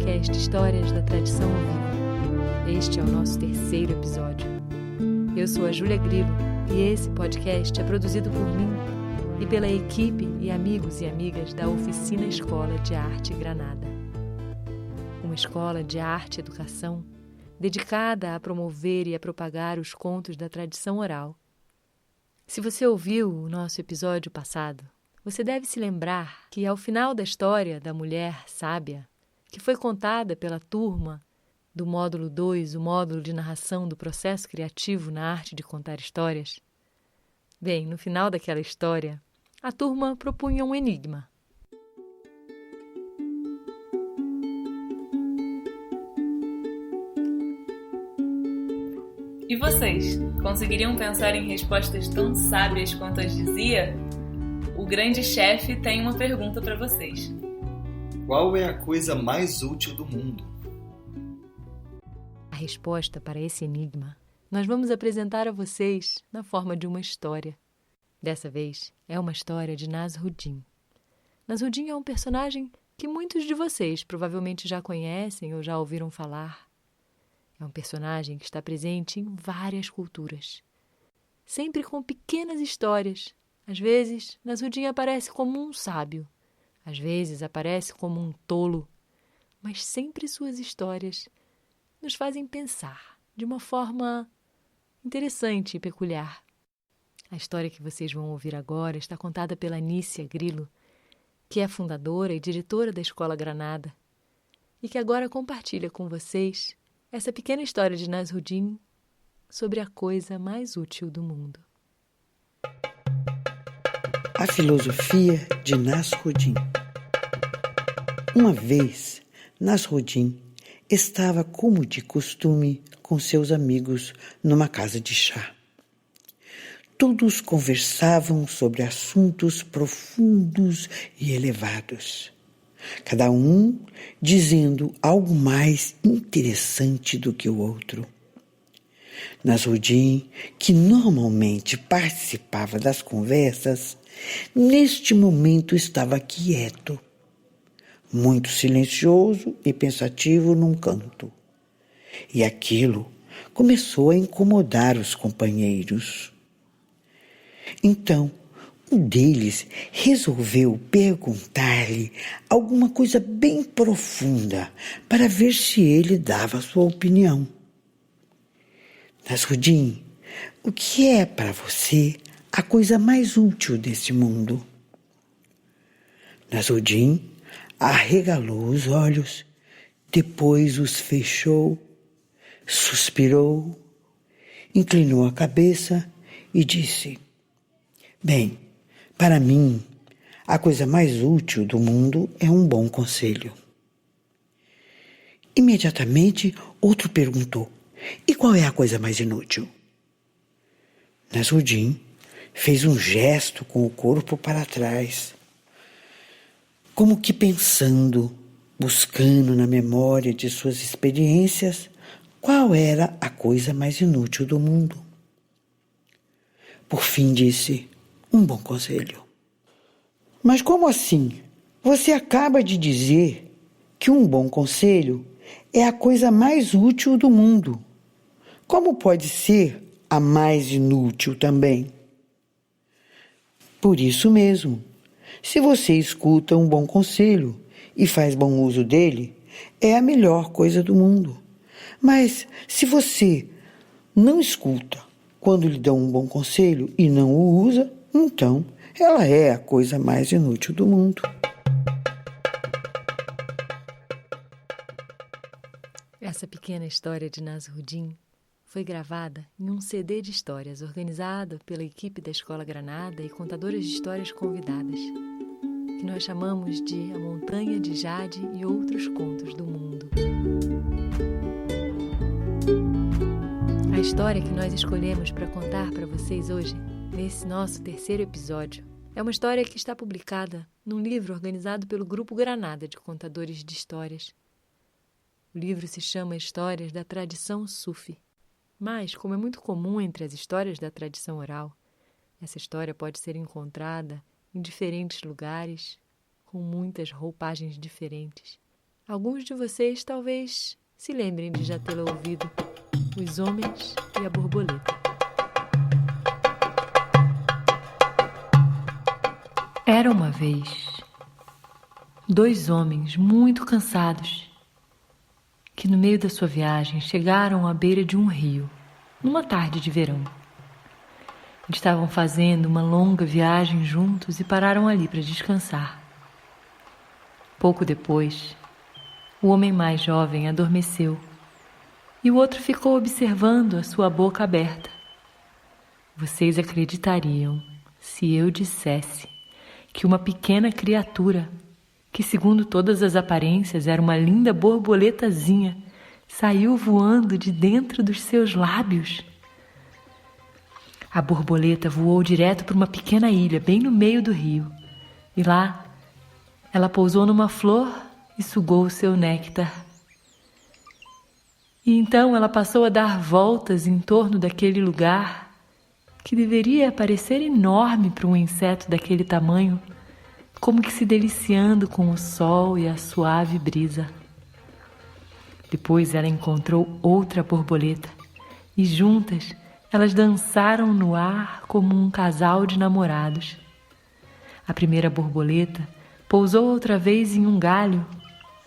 podcast Histórias da Tradição Oral. Este é o nosso terceiro episódio. Eu sou a Júlia Grilo e esse podcast é produzido por mim e pela equipe e amigos e amigas da Oficina Escola de Arte Granada. Uma escola de arte e educação dedicada a promover e a propagar os contos da tradição oral. Se você ouviu o nosso episódio passado, você deve se lembrar que, ao final da história da mulher sábia, que foi contada pela turma do módulo 2, o módulo de narração do processo criativo na arte de contar histórias, bem, no final daquela história, a turma propunha um enigma. E vocês, conseguiriam pensar em respostas tão sábias quanto as dizia? O grande chefe tem uma pergunta para vocês. Qual é a coisa mais útil do mundo? A resposta para esse enigma nós vamos apresentar a vocês na forma de uma história. Dessa vez é uma história de Nasruddin. Nasruddin é um personagem que muitos de vocês provavelmente já conhecem ou já ouviram falar. É um personagem que está presente em várias culturas, sempre com pequenas histórias. Às vezes, Nasruddin aparece como um sábio, às vezes aparece como um tolo, mas sempre suas histórias nos fazem pensar de uma forma interessante e peculiar. A história que vocês vão ouvir agora está contada pela Nícia Grilo, que é fundadora e diretora da Escola Granada, e que agora compartilha com vocês essa pequena história de Nasruddin sobre a coisa mais útil do mundo. A filosofia de Nasruddin. Uma vez, Nasruddin estava, como de costume, com seus amigos numa casa de chá. Todos conversavam sobre assuntos profundos e elevados, cada um dizendo algo mais interessante do que o outro. Nasruddin, que normalmente participava das conversas, neste momento estava quieto, muito silencioso e pensativo num canto. E aquilo começou a incomodar os companheiros. Então, um deles resolveu perguntar-lhe alguma coisa bem profunda para ver se ele dava sua opinião. Nasruddin, o que é para você a coisa mais útil desse mundo? Nasruddin arregalou os olhos, depois os fechou, suspirou, inclinou a cabeça e disse: Bem, para mim, a coisa mais útil do mundo é um bom conselho. Imediatamente, outro perguntou: E qual é a coisa mais inútil? Nasruddin fez um gesto com o corpo para trás, como que pensando, buscando na memória de suas experiências qual era a coisa mais inútil do mundo. Por fim disse: Um bom conselho. Mas como assim? Você acaba de dizer que um bom conselho é a coisa mais útil do mundo. Como pode ser a mais inútil também? Por isso mesmo, se você escuta um bom conselho e faz bom uso dele, é a melhor coisa do mundo. Mas se você não escuta quando lhe dão um bom conselho e não o usa, então ela é a coisa mais inútil do mundo. Essa pequena história de Nasruddin foi gravada em um CD de histórias organizado pela equipe da Escola Granada e contadoras de histórias convidadas, que nós chamamos de A Montanha de Jade e Outros Contos do Mundo. A história que nós escolhemos para contar para vocês hoje, nesse nosso terceiro episódio, é uma história que está publicada num livro organizado pelo Grupo Granada de Contadores de Histórias. O livro se chama Histórias da Tradição Sufi. Mas, como é muito comum entre as histórias da tradição oral, essa história pode ser encontrada em diferentes lugares, com muitas roupagens diferentes. Alguns de vocês talvez se lembrem de já tê-la ouvido: Os Homens e a Borboleta. Era uma vez 2 homens muito cansados que no meio da sua viagem chegaram à beira de um rio, numa tarde de verão. Eles estavam fazendo uma longa viagem juntos e pararam ali para descansar. Pouco depois, o homem mais jovem adormeceu e o outro ficou observando a sua boca aberta. Vocês acreditariam se eu dissesse que uma pequena criatura, que segundo todas as aparências era uma linda borboletazinha, saiu voando de dentro dos seus lábios? A borboleta voou direto para uma pequena ilha bem no meio do rio, e lá ela pousou numa flor e sugou o seu néctar. E então ela passou a dar voltas em torno daquele lugar que deveria parecer enorme para um inseto daquele tamanho, como que se deliciando com o sol e a suave brisa. Depois ela encontrou outra borboleta e juntas elas dançaram no ar como um casal de namorados. A primeira borboleta pousou outra vez em um galho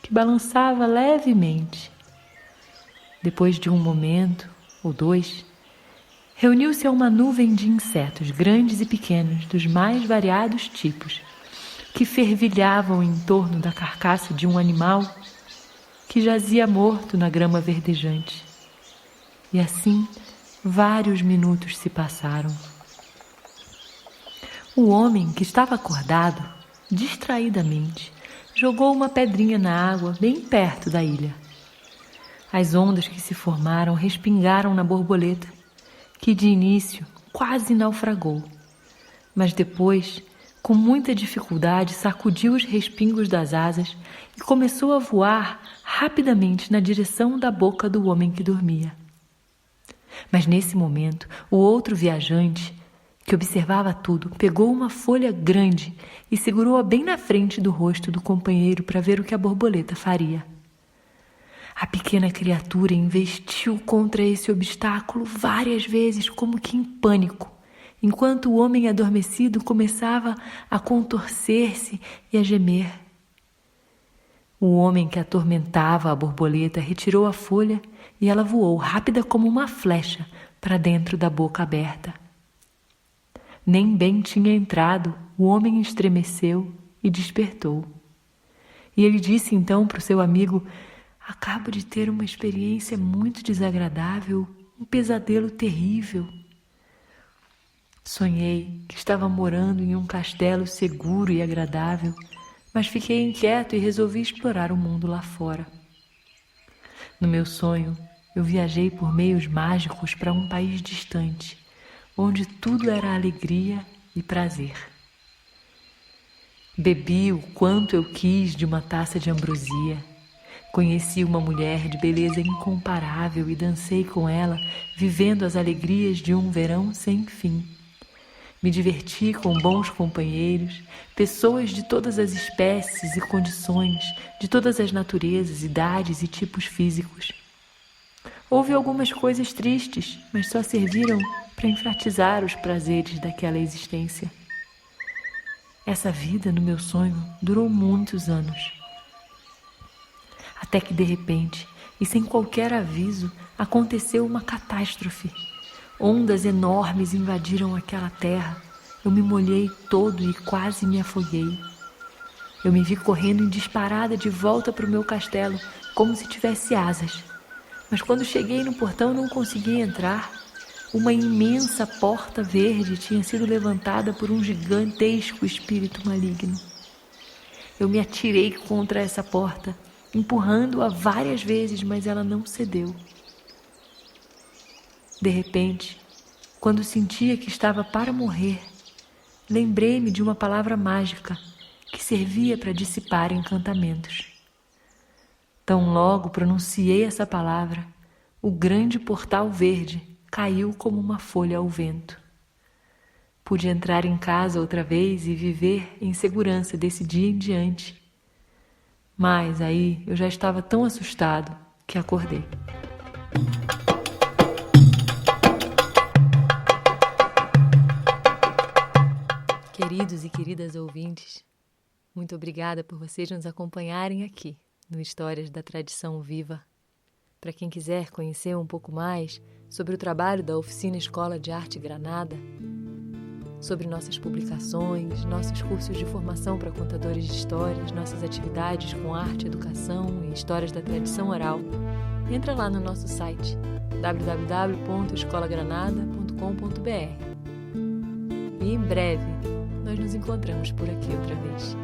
que balançava levemente. Depois de um momento ou 2, reuniu-se a uma nuvem de insetos grandes e pequenos dos mais variados tipos, que fervilhavam em torno da carcaça de um animal que jazia morto na grama verdejante. E assim, vários minutos se passaram. O homem, que estava acordado, distraidamente, jogou uma pedrinha na água bem perto da ilha. As ondas que se formaram respingaram na borboleta, que de início quase naufragou, mas depois, com muita dificuldade, sacudiu os respingos das asas e começou a voar rapidamente na direção da boca do homem que dormia. Mas nesse momento, o outro viajante, que observava tudo, pegou uma folha grande e segurou-a bem na frente do rosto do companheiro para ver o que a borboleta faria. A pequena criatura investiu contra esse obstáculo várias vezes, como que em pânico, enquanto o homem adormecido começava a contorcer-se e a gemer. O homem que atormentava a borboleta retirou a folha e ela voou rápida como uma flecha para dentro da boca aberta. Nem bem tinha entrado, o homem estremeceu e despertou. E ele disse então para o seu amigo: "Acabo de ter uma experiência muito desagradável, um pesadelo terrível. Sonhei que estava morando em um castelo seguro e agradável, mas fiquei inquieto e resolvi explorar o mundo lá fora. No meu sonho, eu viajei por meios mágicos para um país distante, onde tudo era alegria e prazer. Bebi o quanto eu quis de uma taça de ambrosia. Conheci uma mulher de beleza incomparável e dancei com ela, vivendo as alegrias de um verão sem fim. Me diverti com bons companheiros, pessoas de todas as espécies e condições, de todas as naturezas, idades e tipos físicos. Houve algumas coisas tristes, mas só serviram para enfatizar os prazeres daquela existência. Essa vida, no meu sonho, durou muitos anos. Até que, de repente, e sem qualquer aviso, aconteceu uma catástrofe. Ondas enormes invadiram aquela terra. Eu me molhei todo e quase me afoguei. Eu me vi correndo em disparada de volta para o meu castelo, como se tivesse asas. Mas quando cheguei no portão não consegui entrar. Uma imensa porta verde tinha sido levantada por um gigantesco espírito maligno. Eu me atirei contra essa porta, empurrando-a várias vezes, mas ela não cedeu. De repente, quando sentia que estava para morrer, lembrei-me de uma palavra mágica que servia para dissipar encantamentos. Tão logo pronunciei essa palavra, o grande portal verde caiu como uma folha ao vento. Pude entrar em casa outra vez e viver em segurança desse dia em diante. Mas aí eu já estava tão assustado que acordei. Queridos e queridas ouvintes, muito obrigada por vocês nos acompanharem aqui no Histórias da Tradição Viva. Para quem quiser conhecer um pouco mais sobre o trabalho da Oficina Escola de Arte Granada, sobre nossas publicações, nossos cursos de formação para contadores de histórias, nossas atividades com arte, educação e histórias da tradição oral, entra lá no nosso site www.escolagranada.com.br. E em breve nós nos encontramos por aqui outra vez.